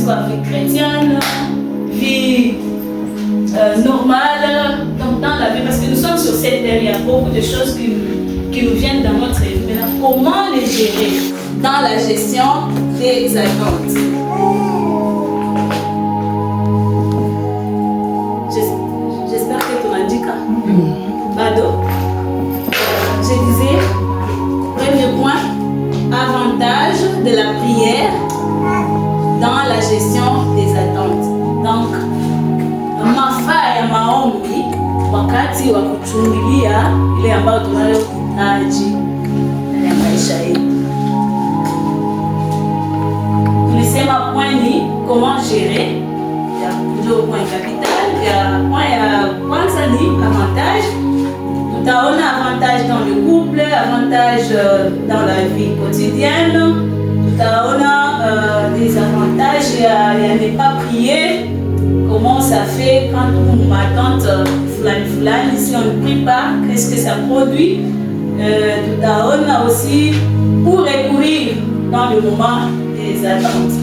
soit vie chrétienne, vie normale, donc dans la vie, parce que nous sommes sur cette terre, il y a beaucoup de choses qui nous viennent dans notre vie. Comment les gérer dans la gestion des attentes? J'espère que tu m'as dit quoi? Bado. Je disais, premier point, avantage de la prière dans la gestion des attentes. Donc, mafaa ya maombi wakati wa kuchungulia ile ambayo tunayohitaji ndani ya maisha yetu. Tulisema point ni comment gérer, ndio point capital. Ya point ya kwanza ni avantage. Tutaona avantage dans le couple, avantage dans la vie quotidienne. Tutaona des avantages ya ne pas prier. Comment ça fait quand on m'attend fulani, si on ne prie pas, qu'est-ce que ça produit? On a aussi pour recourir dans le moment des attentes.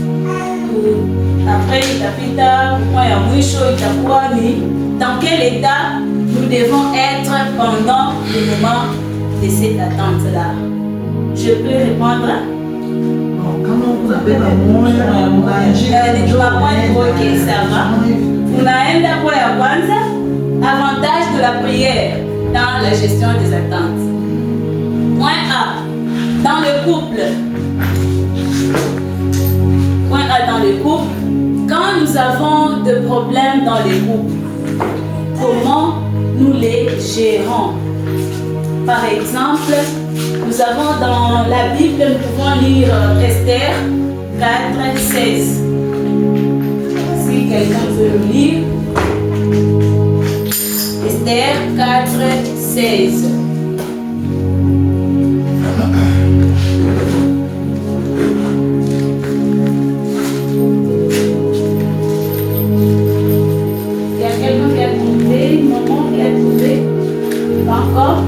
Après, itapita, point ya mwisho itakuwa ni dans quel état nous devons être pendant le moment de cette attente-là. Je peux répondre? Ok, ça va. Tunaenda kwa ya kwanza, avantage de la prière dans la gestion des attentes. Point A, dans le couple. Point A, dans le couple. Quand nous avons des problèmes dans les couples, comment nous les gérons? Par exemple, nous avons dans la Bible, nous pouvons lire Esther 4, 16. Si quelqu'un veut le lire. Esther 4, 16. Il y a quelqu'un qui a trouvé, une maman qui a trouvé. Pas encore.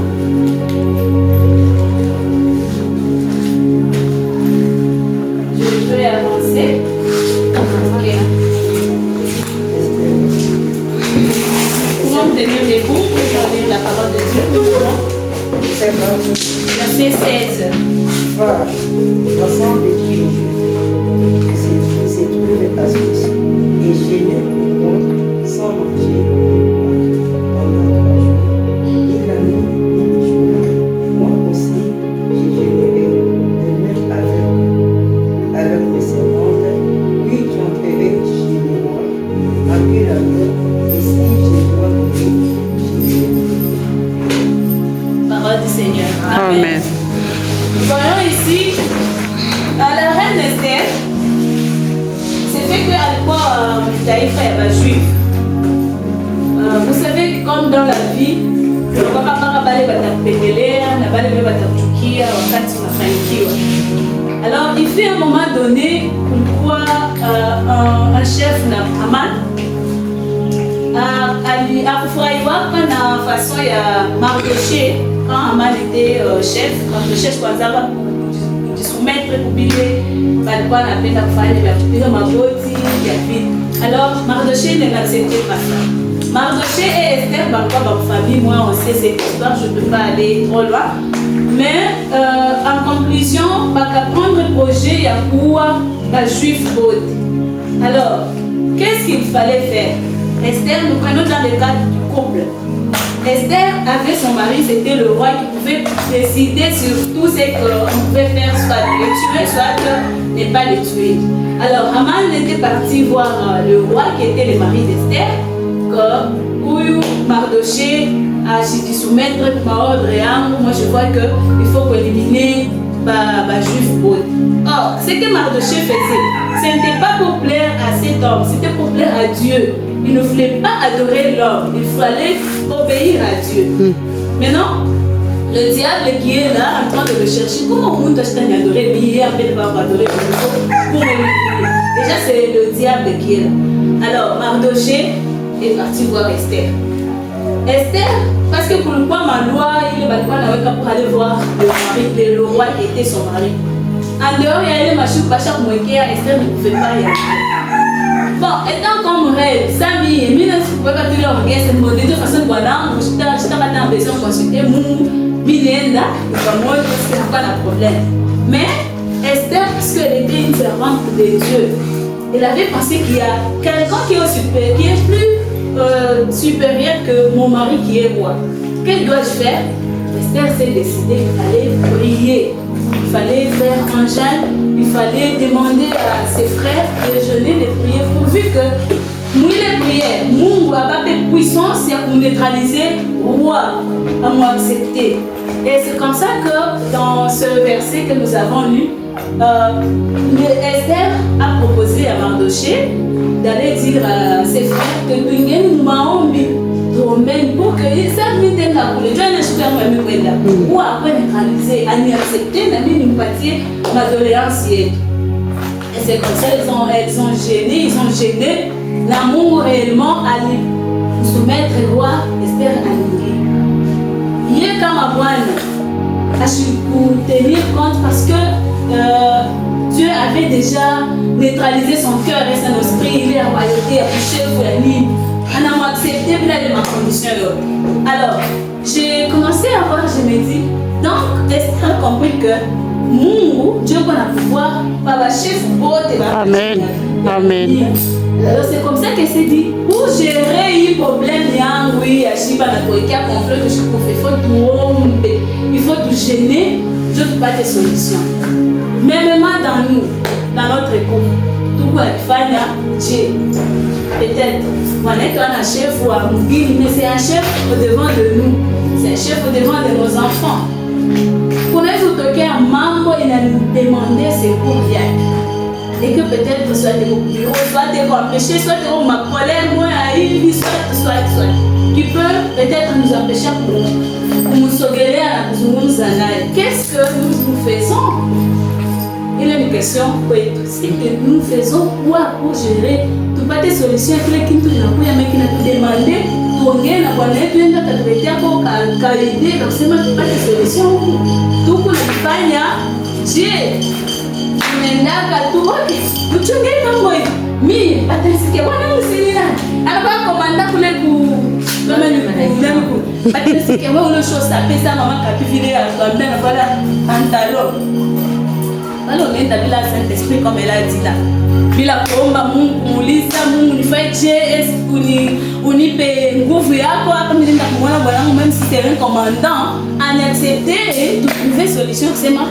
Verset 16. Voilà, l'ensemble de Dieu, c'est trouvé le passage. Et j'ai le sans manger pendant 3 jours. Et la nuit, et le jour, moi aussi, j'ai jeûné de même avec mes servantes. Puis tu entrerais chez moi, après la nuit, et si je dois mourir, Parole du Seigneur. Amen. Nous voyons ici, à la reine Esther, c'est fait qu'à l'époque, Taïfa est juif. Vous savez que comme dans la vie, alors il fait à un moment donné pourquoi un chef Haman a kufurahiwa na façon ya Mardoché quand Haman était chef. Mardoché kwanza kujisoumettre kubile balikuwa anapenda kufanya vya kupiga magoti ya vita. Alors Mardoché n'acceptait pas ça. Mardoché et Esther balikuwa bafamille. Moi on sait cette histoire, je ne peux pas aller trop loin. Mais en conclusion, prendre le projet ya kuwa ba juif bote. Alors qu'est-ce qu'il fallait faire? Esther, nous prenons dans le cadre du couple. Esther avait son mari, c'était le roi qui pouvait décider sur tout ce qu'on pouvait faire, soit le tuer, soit ne pas le tuer. Alors Haman était parti voir le roi qui était le mari d'Esther, que Mardoché a dit soumettre ma ordre et moi je vois qu'il faut éliminer les juifs. Or, ce que Mardoché faisait, ce n'était pas pour plaire à cet homme, c'était pour plaire à Dieu. Il ne voulait pas adorer l'homme, il fallait obéir à Dieu. Maintenant, le diable qui est là en train de le chercher, comment on peut adorer lui et après va adorer pour l'éliminer? Déjà, c'est le diable qui est là. Alors, Mardoché est parti voir Esther. Esther, parce que pour le point, ma loi, il est pour aller voir le roi qui était son mari. En dehors, il y a les machines, Esther ne pouvait pas y aller. Bon, étant comme réel, Samy et Mina, si vous pouvez pas tenir leur guest, de toute façon, voilà, je n'ai pas besoin de consulter mon Binenda, moi, parce qu'il n'y a pas de problème. Mais Esther, puisqu'elle était une servante de Dieu, elle avait pensé qu'il y a quelqu'un qui est plus supérieur que mon mari qui est roi. Qu'elle doit faire? Esther s'est décidée qu'il fallait prier. Il fallait faire un jeûne, il fallait demander à ses frères de jeûner, de prier, pourvu que nous les prières, nous avons des puissances pour neutraliser le roi, à nous accepter. Et c'est comme ça que dans ce verset que nous avons lu, Esther a proposé à Mardoché d'aller dire à ses frères que nous avons pour que ça ne m'ait pas pour les gens ou après neutraliser, à nous accepter, nous partir ma doléance. Et c'est comme ça elles ont gêné l'amour réellement à soumettre le roi Esther à l'Église. Il est comme à moi, pour tenir compte parce que Dieu avait déjà neutralisé son cœur et son esprit, il est à royauté, à toucher pour la nuit. On a accepté de ma condition. Alors, j'ai commencé à voir, je me dis, donc Esther a compris que Dieu va pouvoir, va chef Amen. Amen. Alors c'est comme ça qu'elle s'est dit, pour gérer les problèmes, il faut tout gêner, je ne peux pas de solution. Même dans nous, dans notre couple, tout le monde Dieu. Peut-être, on est un chef ou un guide, mais c'est un chef au-devant de nous, c'est un chef au-devant de nos enfants. Connaissez-vous un membre, il a demandé ses cours bien. Et que peut-être soit des bureaux, soit des empêchés, soit des ma colère, moi, soit. Qui peut peut-être nous empêcher pour nous sauver à la Zanaï. Qu'est-ce que nous faisons? Il y a une question c'est que nous faisons quoi pour gérer tout pas des solutions qui nous demandé pour gagner la bonne aide de traiter pour qualité donc c'est pas des solutions tout pour l'Espagne Dieu nendaka tu uchunge mambo mi patisikia bwana usinina alikuwa komanda kule kama ni patisikia wewe ule show sa pesa mama kapivile akwambia na bala pantalon alors unaenda bila Saint-Esprit comme elle a dit là bila kuomba Mungu kumuuliza Mungu nifaje unipe nguvu yako hapa mimi nenda kumwona bwanangu même si c'est un commandant en accepter de trouver solution sema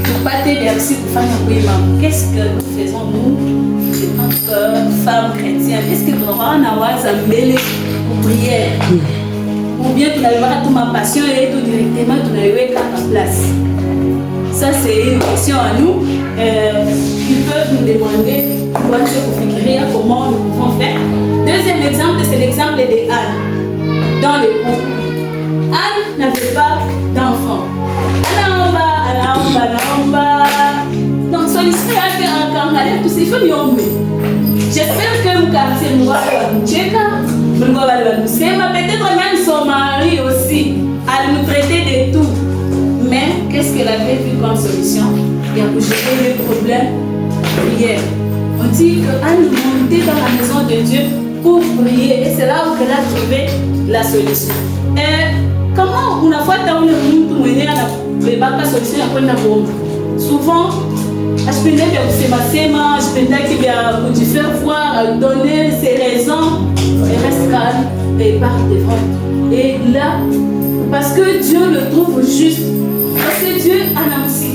tupate merci kufanya kwema. Qu'est-ce que nous faisons nous en tant que femmes chrétiennes? Est-ce que tunakuwa na waza mbele pour prière ou bien tunaiweka tu ma passion et tout directement tunaiweka en place? Ça, c'est une question à nous. Ils peuvent nous demander comment nous pouvons faire. Deuxième exemple, c'est l'exemple de Anne dans le couple. Anne n'avait pas d'enfant. Donc, son esprit a fait un cangalé, tout ce qu'il faut. J'espère que mon quartier nous va nous checker, nous va nous s'aimer. Peut-être même son mari aussi, à nous traiter de tout. Mais qu'est-ce qu'elle avait vu comme solution? Il y a pour gérer les problèmes, prière. On dit qu'Anne montait dans la maison de Dieu pour prier et c'est là où elle a trouvé la solution. Et comment on a fait dans le monde où il y a la solution à quoi souvent, je peux dire que faire voir, donner ses raisons, elle reste calme et part devant. Et là, parce que Dieu le trouve juste. Parce que Dieu a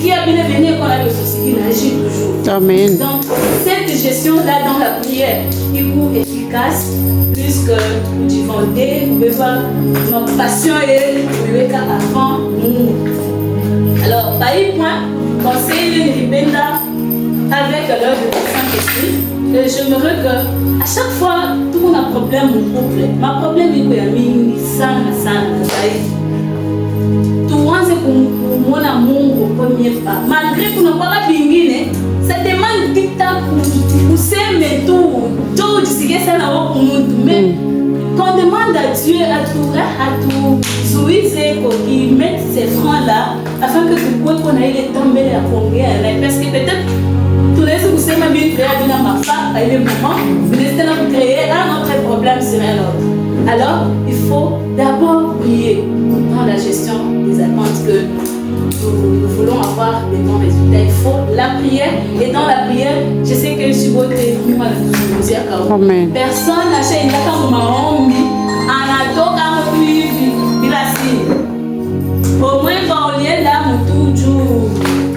qui a bien venu qu'on a le souci, il agit toujours. Amen. Donc, cette gestion-là dans la prière, est efficace, puisque vous demandez, vous pouvez voir notre passion et le cas avant nous. Alors, par point, conseil de Ribenda avec l'œuvre de Saint-Esprit, j'aimerais que à chaque fois, tout le monde a un problème au couple. Ma problème est que je mon amour au premier pas. Malgré qu'on n'a pas pingine, ça demande du temps pour s'aimer tout. Tout ce qui est ça là mais qu'on demande à Dieu à tout qu'il mette ces francs là afin que tu puisses qu'on aille tomber la congrès parce que peut-être tout les vous s'aimez même une prière d'une amafа, à un moment, vous laissez nous créer un autre problème sur un autre. Alors, il faut d'abord prier dans la gestion des attentes que nous voulons avoir des bons résultats. Il faut la prière. Et dans la prière, je sais que je suis beauté. Personne n'a fait une maombi en atoka au moins, quand on est là, on toujours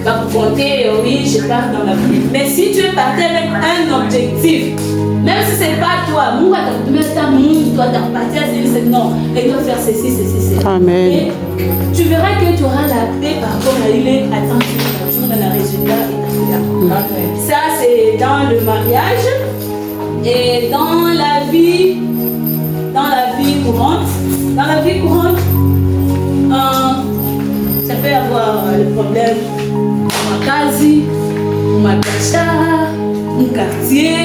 va compter, oui, je pars dans la prière. Mais si tu es parti avec un objectif, même si ce n'est pas toi, moi, toi, tu as parti à dire non, et doit faire ceci, ceci. Amen. Et tu verras que tu auras la paix par rapport à il est attentif dans le résultat et dans ça, c'est dans le mariage et dans la vie courante. Dans la vie courante, ça peut avoir le problème ma case, ma biashara, mon quartier.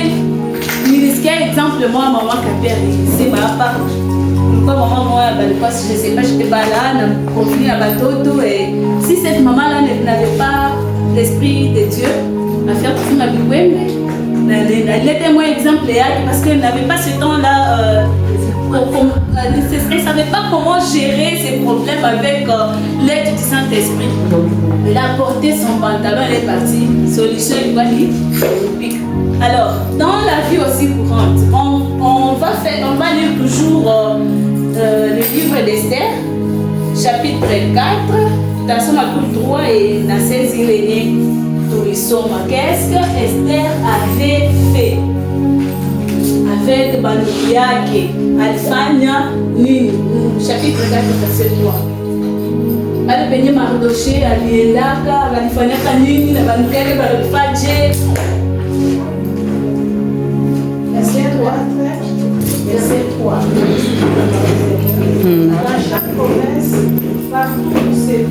Ministère exemple, moi, maman qui a c'est ma papa. Pourquoi maman, moi, je ne sais pas, je n'étais pas là, on conflit à Batoto. Et si cette maman-là n'avait pas l'esprit de Dieu, elle va faire tout ma vie. Elle était moins exemplaire parce qu'elle n'avait pas ce temps-là. Elle ne savait pas comment gérer ses problèmes avec l'aide du Saint-Esprit. Elle a porté son pantalon, elle est partie. Solution, il va lire. Alors, dans la vie aussi courante, on va lire toujours le livre d'Esther, chapitre 4, dans son 3 et dans 16 lignes. Qu'est-ce que Esther avait fait avec Banukiake, Alfania, chapitre 4, verset 3. Elle venait Mardoché, Alielaka, Alfania Kanini, Banukiake, Banukiake. Verset 3. Verset 3. Dans chaque province, partout c'est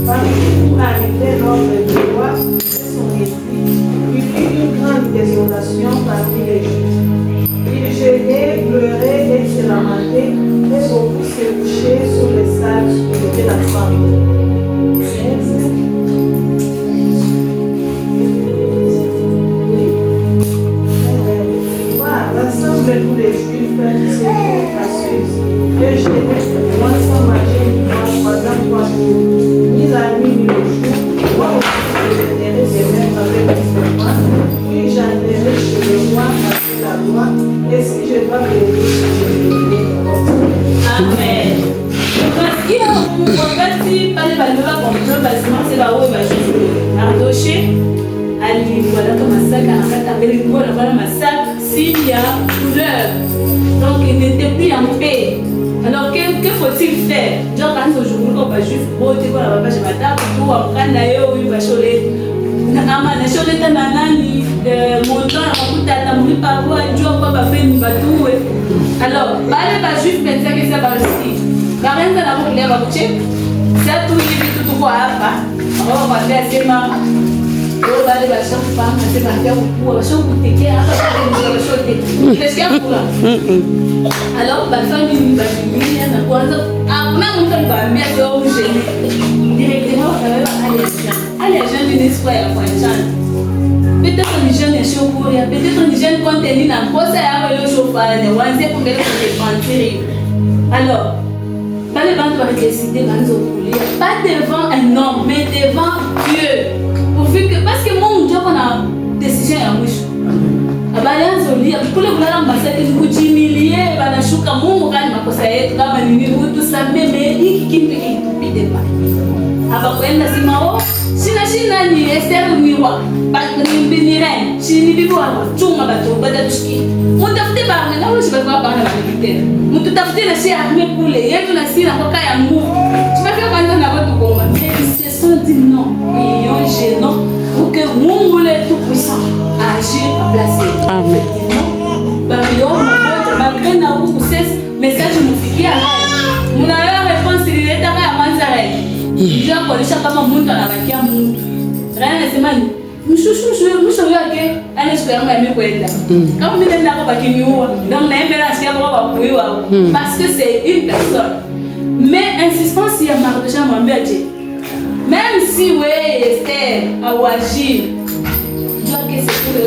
partout arrivait l'ordre du roi et son esprit. Il eut une grande désolation parmi les Juifs. Ils gênaient, pleuraient et se lamentaient, et beaucoup se couchaient sur les sacs où était la femme. Rassemble tous les Juifs qui se font gracieuses. Et gênaient, moi sans manger du pain pendant 3 jours. Ni la nuit ni le jour, moi aussi je viendrai des mêmes avec les serpents, puis j'enverrai chez le roi avec la loi, et si je dois bénir, je bénirai. Amen. Wakati pale balibeba kontrol basima c'est ba oyo bajufu Mardoché aliwalaka masaka nakata mbele kuona bana masaka signe ya couleur. Donc il n'était plus en paix. Alors que faut-il faire? Genre quand aujourd'hui on va juif boté kwa baba je mata pour amkana yo oui va choler. Na ama na choler tana nani montant makuta na mwi pa kwa njoo kwa ba feni batuwe. Alors bale ba juif pensa que ça va aussi. Karenza na kulia ba kuche. Ça tout hivi tout kwa hapa. On va faire sema oh bale ba shop pa sema ndio kwa shop kutekea hapa kwa shop. Nasikia kula. Alors, la famille va venir, on a même quand on va bien au gêné. Directement, on va aller à jeune d'une espoir à Pointe-Jeanne. Peut-être que les jeunes sont au courrier, peut-être que les jeunes contenus dans le procès à le chauffage, on va dire qu'on va les alors, les bandes doivent décider dans nos courriers, pas devant un homme, mais devant Dieu. Pourvu que, parce que mon Dieu, on a décision à mouche. Abalianzolia kule kulala mbasati ni kujimilie banashuka Mungu kani makosa yetu kama nini mtu sameme hiki kitu kitupite pa hapa kwenda simao sina ni Esther miwa binire chini bibwa chunga bato badatuski mutafute ba na wewe kwa bana bakitena mtu tafute na si arme kule yetu na sina kwa kaya Mungu tupafika kwanza na watu kwa mais c'est sont dit non et yo gênant pour que Mungu le tout puissant agir à placer. Amen. Malgré na huku sesi message mufikia haya. Mnaelewa response ilileta kaya mwanza rai. Ndio kuonesha kama mtu anabakia mtu. Rana nasema ni mshushu yake ana siku yangu ya kwenda. Kama mimi nenda kwa kiniua, donc naembela sikia kwa kuiwa parce que c'est une personne. Mais insistance ya Mardoché mwambia je. Même si ouais Esther a agir que c'est pour le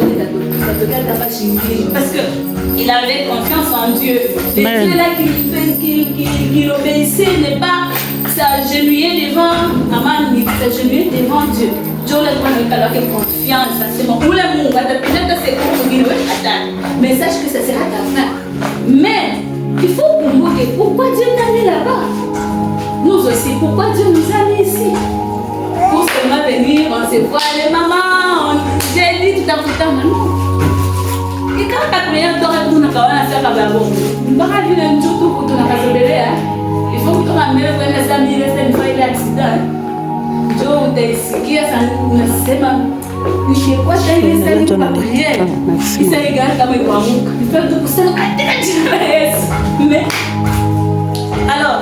parce qu'il avait confiance en Dieu. Le Dieu là qu'il obéissait n'est pas s'agenouiller devant Aman, s'agenouiller devant Dieu. Dieu l'a donné confiance. C'est bon. Ou le monde, peut-être que c'est pour nous, mais sache que ça sera ta fin. Mais il faut comprendre pourquoi Dieu t'a mis là-bas. Nous aussi, pourquoi Dieu nous a mis ici? Pour seulement venir, on se voit, les mamans, j'ai dit tout à l'heure, non. Et quand tu as créé un tour, tu n'as pas un cercle à bon. Tu n'as pas vu un jour pour ton accident. Il faut que tu ramènes les amis, les fois il y a accident. Joe, tu es ici, ça ne sait pas. Il fait quoi, tu as une salle de prière. Il s'est égaré comme un grand. Il fait tout ça, mais alors,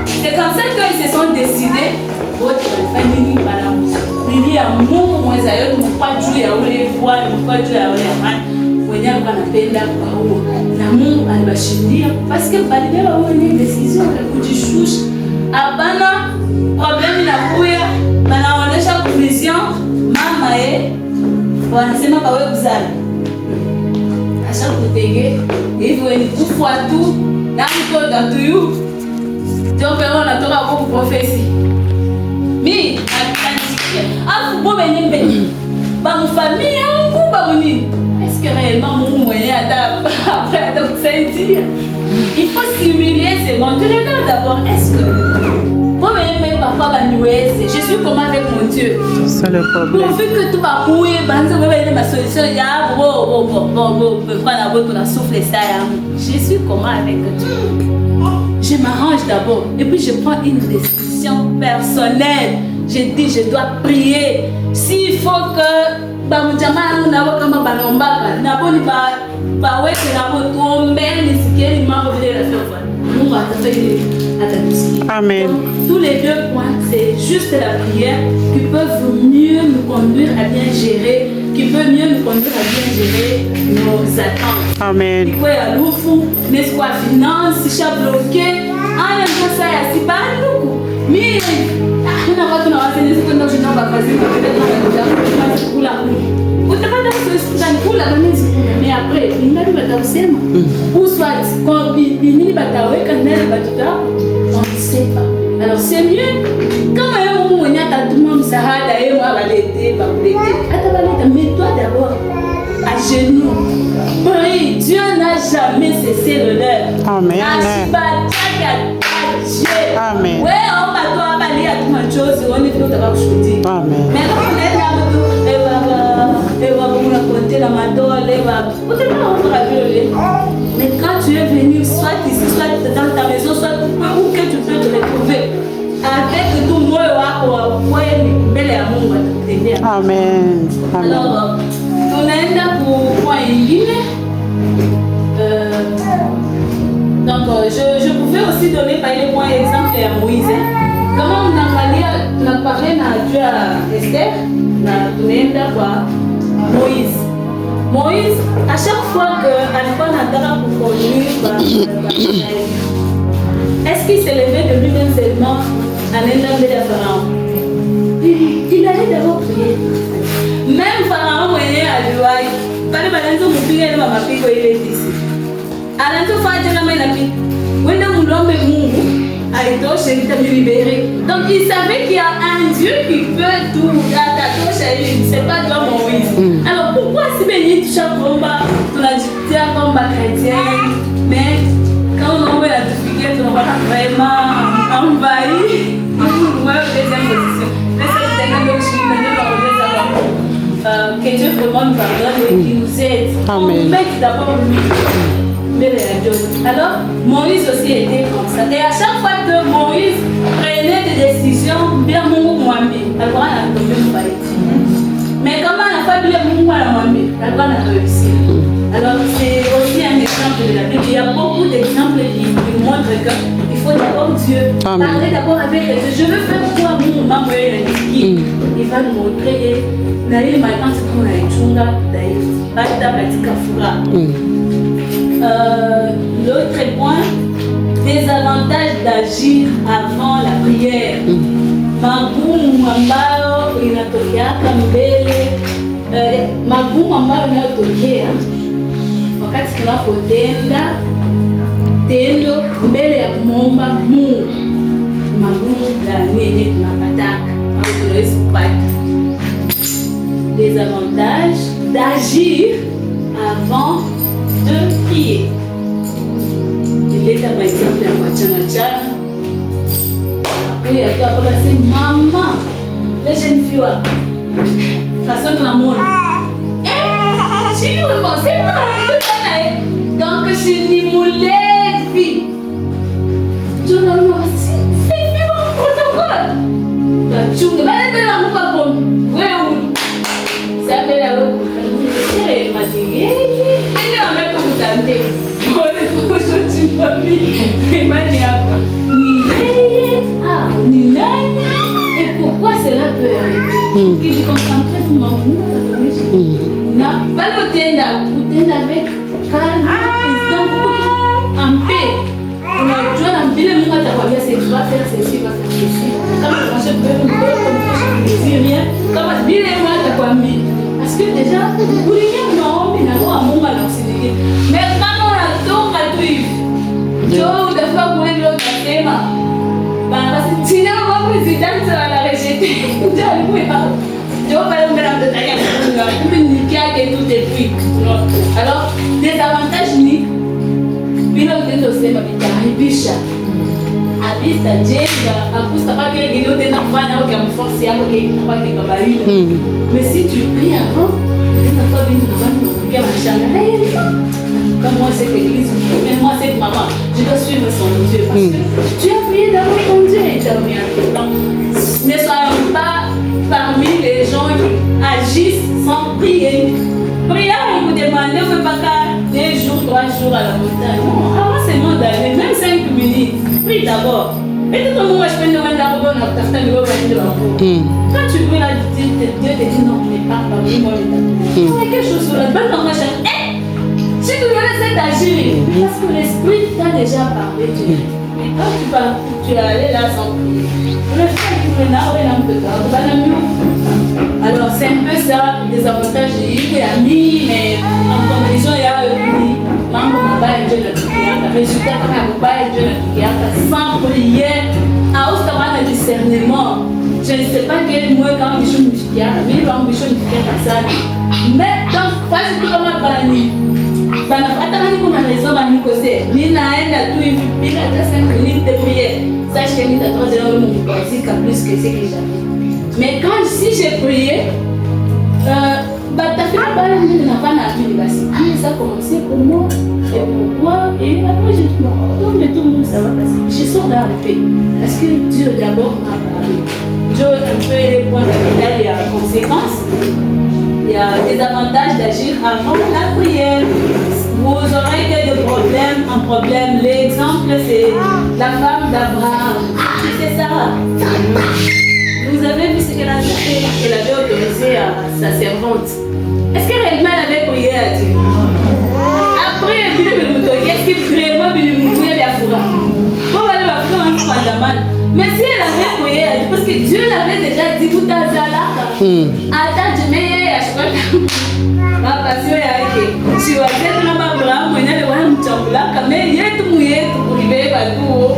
c'est comme ça qu'ils se sont décidés. Votre famille, madame, il y a un mot, moi, ça y est, mon pas Dieu, à les voir, mon pas Dieu, à les voir. Vous voyez, on appelle là, l'amour, à la chérie, parce que pas de avoir une décision, le coup du chouche. À Bana, problème, la bouille, Bana, on a chaque vision, maman, voilà, c'est ma parole, vous allez. À chaque côté, il faut une coup fois tout, dans tout, you. Dieu, on a tout à vous prophétie. Mais, à vous venir, ma famille, est-ce que réellement mon moyen après donc sentir? Il faut s'humilier, c'est bon. Tu regardes d'abord, est-ce que vous voyez même papa va nous je suis comment avec mon Dieu? C'est le problème. Pour que tout va mouiller, ma solution, il y a bon, souffle ça. Je suis comment avec Dieu? Je m'arrange d'abord et puis je prends une décision personnelle. Je dis, je dois prier. S'il faut que Bamujama n'a pas balomba, n'a pas ouais que n'a pas tombé, ni ce qu'il m'a envoyé la faire. Nous va te Amen. Donc, tous les deux points, c'est juste la prière qui peut mieux nous conduire à bien gérer, qui peut mieux nous conduire à bien gérer nos attentes. Amen. Il faut y aller au fond, n'est-ce pas, finance, si je suis bloqué, ah, il y a ça, il y a pas beaucoup. Mais, on n'a pas tout dans la scène, c'est que je n'ai pas facile, peut-être pour la roue. Vous n'avez pas de pour la maison, mais après, il m'a dit que ou soit, quand il n'y a pas de on ne sait pas. Alors, c'est mieux, quand on a tout le monde, ça a d'ailleurs, on va l'aider, mets-toi d'abord à genoux. Prie, Dieu n'a jamais cessé le leur. Amen. Amen. Ouais, on va toi parler à toute chose, on est tout d'abord choisi. Amen. Mais quand on est là, elle va vous raconter la madole, elle va. Vous savez pas, on va violer. Mais quand tu es venu, soit ici, soit dans ta maison, soit où que tu peux te retrouver, avec tout le monde, pour bel amour, on va t'aider. Amen. Alors, on est là pour point donc, je pouvais aussi donner par exemple à Moïse. Comment on a parlé à Dieu à Esther, on est là pour Moïse. Moïse, à chaque fois qu'Alpha n'a pour conduire, est-ce qu'il s'est levé de lui-même seulement en allant de Pharaon? Il allait d'abord prier. Même Pharaon moyen à Douai, pas de balance au mouillé de ma fille, il est ici. À l'entour, il y a un ami. Oui, nous l'homme est mou. Alors, je vais libérer. Donc, il savait qu'il y a un Dieu qui peut tout. C'est pas toi, Moïse. Alors, pourquoi si béni tu as combat, tu l'as dit, tu as combat chrétien, mais quand on envoie la difficulté, on va vraiment envahir. Moi, deuxième position. Mais ça, c'est un autre chose. Que Dieu vraiment nous pardonne et qu'il nous aide. Amen. On met d'abord lui. Alors, Moïse aussi était comme ça. Et à chaque fois que Moïse prenait des décisions, bien mon Mohamed, alors on a trouvé une faillite. Mais comment on n'a pas bien mon Mohamed, alors on a réussi. Alors, c'est aussi un exemple de la Bible. Il y a beaucoup d'exemples qui montrent qu'il faut d'abord Dieu. Parler d'abord avec Dieu. Je veux faire quoi mon maman il va nous montrer. D'ailleurs, maintenant, c'est qu'on a une chunga, d'ailleurs, l'autre point, des avantages d'agir avant la prière. Magumu ambayo inatokea mbele magumu ambayo yanayotokea wakati tunapotenda tendo mbele ya kumwomba Mungu, magumu gani yenye tunapataka au tunaweza kupata. Les avantages d'agir avant de prier. Nileta maexemple ya wachana chana. Huyu akiwa kwa basi mama, les jeunes filles façon la mode. Je me pensais pas. Donc je n'y moulais vie. Je ne me sais c'est bien protocole. Tu ne vas pas la mouka pour oui. Ça fait la route. C'est matériel. Et on a comme ça des. Pour je tu pas mis. Mania. Ni et pourquoi cela peut arriver? Que je comprends très bien mon pas le tenda avec calme, en paix. On a toujours un peu de monde à c'est toi faire ceci, va faire ceci. Comme je peux me dire rien, comme bien les mois de quoi parce que déjà, vous voulez non, mais n'a pas un moment à l'enseigner. Mais quand on a tout à vivre, Joe, de fois vous voulez l'autre thème. Parce que sinon, mon président va la rejeter. Je vais pas le mettre en détail, et tout est quick. Alors, des avantages ni bila utendo sema vitaharibisha habita jenga akusta pas que il tena kufanya au kumforce yako kwa kibabari. Mais si tu pries avant, tu n'as pas besoin de faire un changement. Comme moi cette église, même moi cette maman, je dois suivre son Dieu parce que tu as prié d'abord ton Dieu et tu as mis un temps. Ne soyons pas parmi les gens qui agissent sans prier. Prier, on vous demande, ne faites pas qu'à 2 jours, 3 jours à la montagne. Non, avant seulement d'aller, même 5 minutes, prie d'abord. Et tout le monde, je peux demander à vous, on a partage de vous. Quand tu pries là, Dieu te dit non, mais pas parmi moi, mais quelque chose sur la bonne langue, si tu veux laisser d'agir, parce que l'esprit t'a déjà parlé, mais quand tu es allé là sans prier, le fait que tu es là, alors c'est un peu ça, des avantages de amis, mais en conclusion, il y a mambo mabaya ndio natukiaka, résultat kama mabaya ndio natukiaka, sans prière, hautakuwa na discernement. Je ne sais pas quel mois quand je suis mtukiaka, mais il va mbisho mtukiaka sana. Mais donc, parce que kama bani hata kama niko na raison bani kose, ninaenda tu hivi bila hata 5 minutes de prière. Sache que nitakuwa zero mon pratique plus que ce que j'avais. Mais quand si j'ai prié, ça a commencé pour moi et pourquoi, et après j'ai dit non, mais tout le monde ça va passer. Je sors dans la paix parce que Dieu d'abord m'a parlé. Dieu un peu les points capitaux, il y a conséquences, il y a des avantages d'agir avant la prière. Vous aurez des problèmes, un problème. L'exemple c'est la femme d'Abraham, c'est Sarah. Vous avez vu ce qu'elle a fait? Elle avait autorisé à sa servante. Est-ce que réellement elle avait prié à Dieu? Après, elle dit est-ce que vraiment elle a prié à Foura? Pourquoi elle va faire un fondamental? Mais si elle avait prié à Dieu, parce que Dieu l'avait déjà dit, vous t'as attends, je mets à chaque ma passion est avec si vous êtes là, Abraham, vous n'avez pas un chambula, mais il y a tout mouillé pour libérer tout.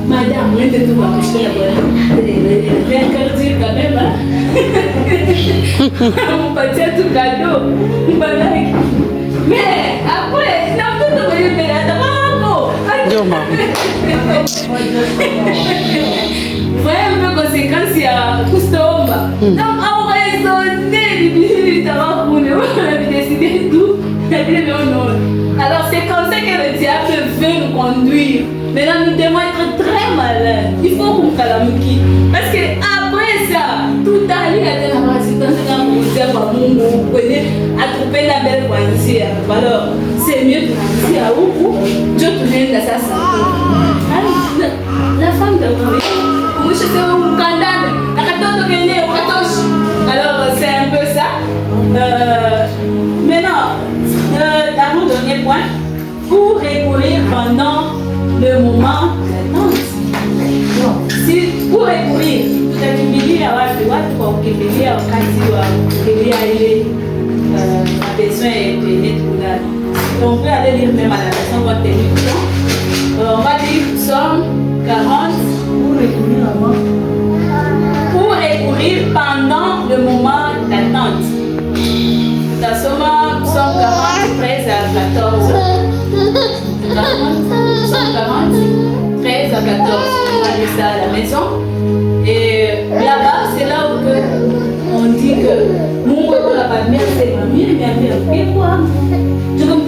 Madame, vous êtes tout à coucher là-bas. Interdire quand même, vous partez tout cadeau. Mais après, non, tout le monde est là. Voyez un peu conséquence, il y a Koustomba. Donc, on va raisonner, il a décidé tout. Alors, c'est comme ça que le diable veut nous conduire. Maintenant, nous devons être très malins. Il faut qu'on calamuki. Parce que après ça, tout à l'heure, il y a de la résistance dans mon diable. Vous pouvez attraper la belle voici. Alors, c'est mieux de lancer à où Dieu te vient dans sa santé. La femme de Marie, moi je fais un candidat. Alors, c'est un peu ça. Maintenant, dans mon dernier point, pour recourir pendant le moment d'attente. Si pour recourir, tutakimbilia wapi? Watu kwa kukimbilia wakati wa kukimbilia ile aller lire même à la maison, on va tenir du temps. On va lire Psaume 40 pour recourir pendant le moment d'attente. Psaume 40, 13 à 14. 40, 13 à 14. On va lire ça à la maison. Et là-bas, c'est là où on dit que nous, on n'a pas de mère, c'est ma mère, mais quoi? Tu comme tu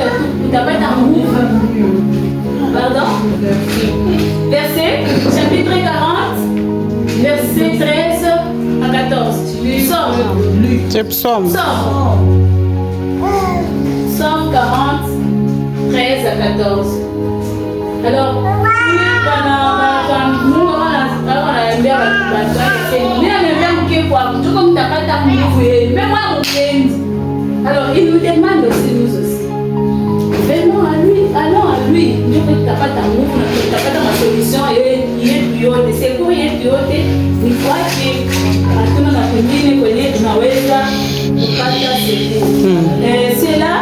n'as pas d'amour. Pardon? Verset, chapitre 40, verset 13 à 14. Psaume. C'est psaume. Psaume 40, 13 à 14. Alors, alors, il nous demande aussi, nous aussi. Venons à lui, allons à lui. Nous ne t'as pas d'amour, tu n'as pas de solution, il est priorité. C'est pour il est priorité. Une fois que hatuna na kwingine kwenye tunaweza kupata sehemu. C'est là,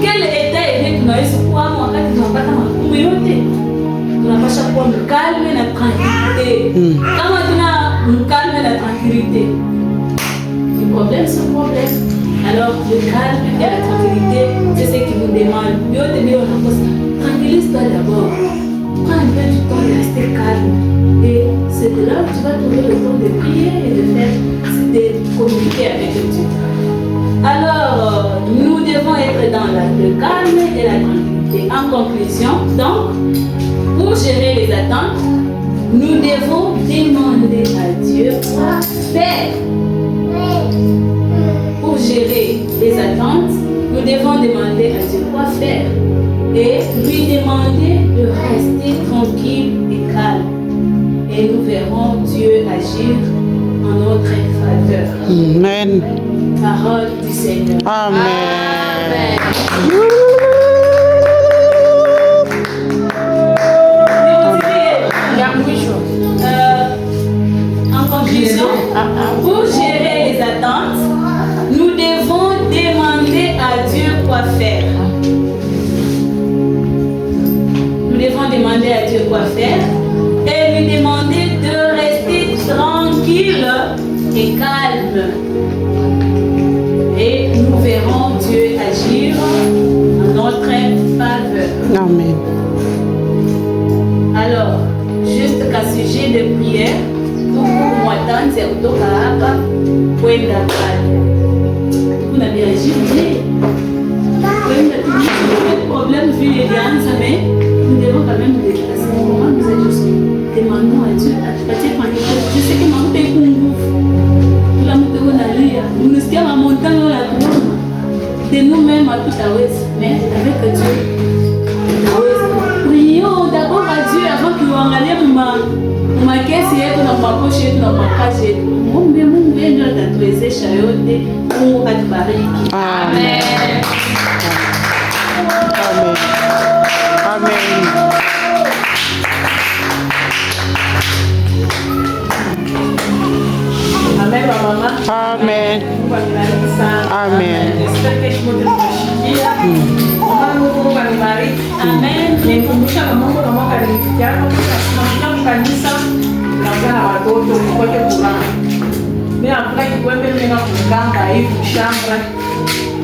quel état yenye tunaweza kuwa wakati tunapata magumu yote. Tunapasha kuwa mkalme na tranquillité. Kama tuna mkalme na tranquillité, le problème c'est le problème. Alors le calme et la tranquillité, c'est ce qui nous demande. Tranquillise-toi d'abord. Prends un peu du temps de rester calme. Et c'est de là que tu vas trouver le temps de prier et de faire, de communiquer avec Dieu. Alors, nous devons être dans le calme et la tranquillité. En conclusion, donc, pour gérer les attentes, nous devons demander à Dieu quoi faire. Pour gérer les attentes, nous devons demander à Dieu quoi faire et lui demander de rester tranquille et calme. Et nous verrons Dieu agir en notre faveur. Amen. Parole du Seigneur. Amen. En conclusion, pour gérer les attentes, nous devons demander à Dieu quoi faire. Nous devons demander à Dieu quoi faire et lui demander de rester tranquille et calme. Et nous verrons Dieu agir en notre faveur. Amen. Alors, juste qu'à sujet de prière, mwatanzi ya kutoka hapa kwenda pale. Kuna birajim je. Kwenda tunishe problème vu les liens, mais nous devons quand même nous déplacer. Comment nous allons demandons à Dieu à tupatie kwa nini? Je sais que maman est nguvu. Kila mtu analia. Unasikia mamontano la kuomba. De nous-mêmes à tout à l'ouest, mais avec Dieu. Prions d'abord à Dieu avant qu'il angalie makesi yetu na makoshi yetu na makazi yetu. Mungu yeye ndiye atatuwezesha yote. Mungu atubariki. Amen. Amen. Amen. Amen, mama. Amen. Mungu anibariki sana. Amen. J'espère que je peux te kushikia. Mungu anibariki. Amen. Nikumbusha na Mungu na mwaka nilifikia kwa kanisa na watoto nikote kulala. Mimi hakuna kikwembe mimi na kuganga hivi shamba.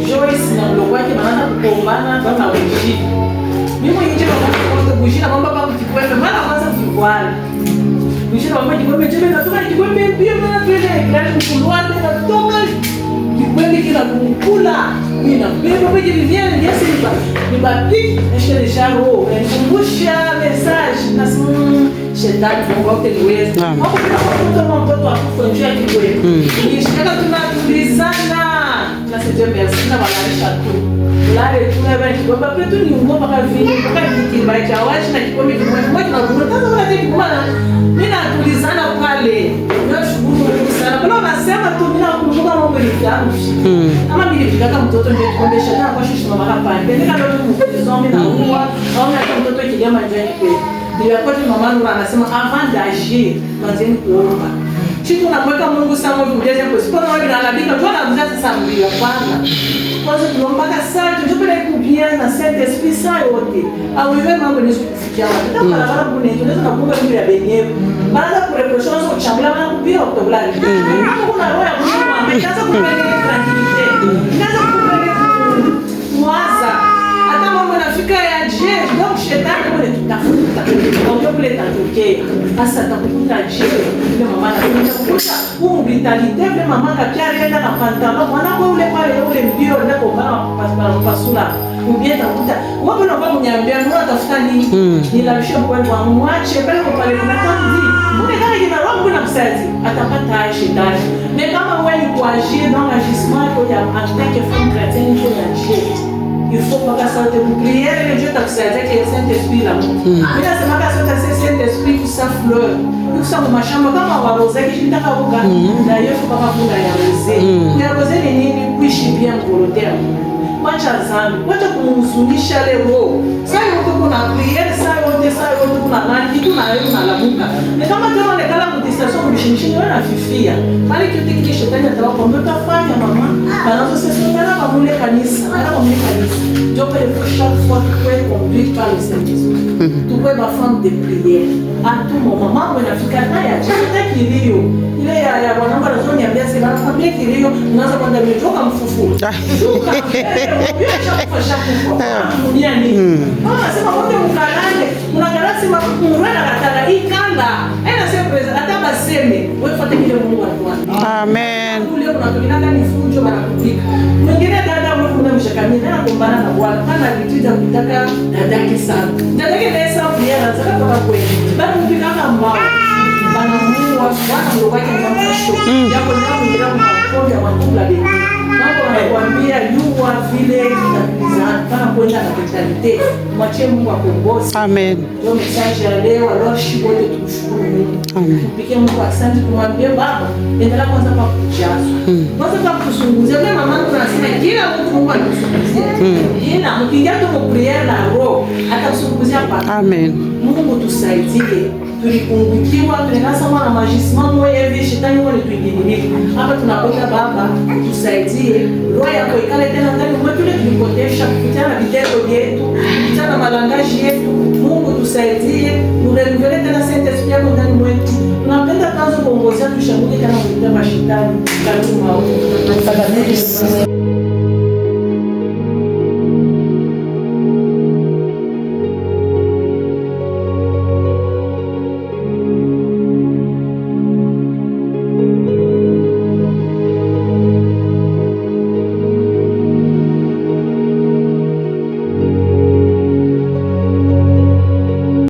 Joyce na mdogo wake wanaanza kugombana kwa wewe. Mimi mwenyewe kwa kushina mambo kwa kikwembe mara kwanza kikwala. Kushina mambo kikwembe cheme na toka kikwembe pia mara vile kile kukulwana na toka kikwembe kila kukula. Mimi na beba kwa jivia ndio sasa. Nibaki na sharo nikumbusha message na shetani Mungu wake niweze. Hapo kuna mtoto akufunjia kikwembe. Nishika tunatulizana na sije merci na wanaisha tu. Lale tunaweza kikwembe kwetu ni ngoma kama vile mpaka kikibai cha wachi na kikwembe kimoja tunakuta sasa kuna kikwembe. Mimi natulizana pale. Nashukuru sana. Bila unasema tu mimi nakumbuka mambo yangu. Kama nilifika kama mtoto ndio kikwembe shetani kwa shishi mama hapa. Ndio kama mtoto mimi na huwa au na mtoto kijana njani kwa. Ndio kwa mama Nura anasema avant d'agir, manzeni kuomba. Chitu unamweka Mungu sawa mjeze kwa sipo na wewe analabika tu na mzazi sambia kwanza. Kwanza tunaomba sana tupele kubia na Saint Esprit saa yote. Au wewe mambo ni kufikia wapi? Kama barabara kuna tunaweza na kumbe bila benyewe. Baada kurepression zo chambula na kubia oktoblani. Kuna roho ya Mungu amekaza kupeleka tranquilite. Kaza kupeleka mwaza. Hata mambo nafika ya je, donc shetani mwenye tutafuta. Ndio kule tatokea. Sasa atakukuta je, ile mama anakukuta huu vitalite vile mama kakiari enda na pantalon. Mwana kwa ule pale ule mbio ndio kwa baba pasula. Ubieta kuta. Wapo na baba mnyambia ndio atafuta nini? Nilalisha kwa mwache pale kwa pale kuna tanzi. Mbona kama kina roho na msazi atapata shetani. Mais kama wewe ni kwa agir dans l'agissement il y a en tant que femme chrétienne il faut agir. Il faut pas que te prière et Dieu t'accorde que le Saint-Esprit là. Mais là c'est ma personne que c'est Saint-Esprit qui sa fleur. Nous sommes ma chambre comme on va roser qui vient à Boga. D'ailleurs faut pas pour la roser. La roser les nini kuishi bien volontaire. Wacha zambi, wacha kumhuzunisha leo. Sasa yote kuna prière, sasa yote kuna nani, kitu na wewe unalamuka. Na kama kama nekala mtisation kumshimisha wewe nafifia. Bali kitu kile shetani atakwambia utafanya mama. Banazo sasa kana kama mule kanisa, kana kama mule kanisa. Dieu peut le faire chaque fois que tu es conduite par le Saint-Esprit. Tu peux ma femme de prière. À tout moment, maman unafika naye acha kilio. Ile ya wanamba na zoni ya biasi na familia kilio, unaanza kwenda mtoka mfufu. Sema wote mkalale, mnakalasi mkurana katala hii kanda. Ena sema hata baseme, wewe fuate kile Mungu anataka. Amen. Ule unatokana ndani fujo banakupika. Mwingine dada wewe unamshakamia na kumbana na Bwana. Kana vitija kutaka dadake sana. Dadake naye sawa pia anataka kwa kweli. Bado mpika kama bana Mungu Bwana ndio wake mtamsho. Jambo linalo ndio mkoja wa kula beni. Mambo anakuambia yua vile kitabilizana kana kwenda na mentalite. Mwachie Mungu akongoze. Amen. Ndio message ya leo alors shibote tumshukuru Mungu. Amen. Tupikie Mungu asante kumwambia baba endelea kwanza kwa kujaza. Kwanza kwa kusunguzia kama mama tunasema kila mtu Mungu anakusunguzia. Ila mkiingia tu kwa prayer na roho atakusunguzia pa. Amen. Mungu tusaidie. Tulipungukiwa tunakasa mwana majisma moyo hivi shetani wale tuingililie. Hapa tunapota baba tusaidie. Roho yako ikale tena ndani mwetu ile tulipotesha kupitia na vitendo vyetu, kupitia na malangaji yetu. Mungu tusaidie. Urenuvele tena Saint-Esprit yako ndani mwetu. Tunapenda kwanza kuongozea tushauri tena kupitia mashetani. Karibu maombi.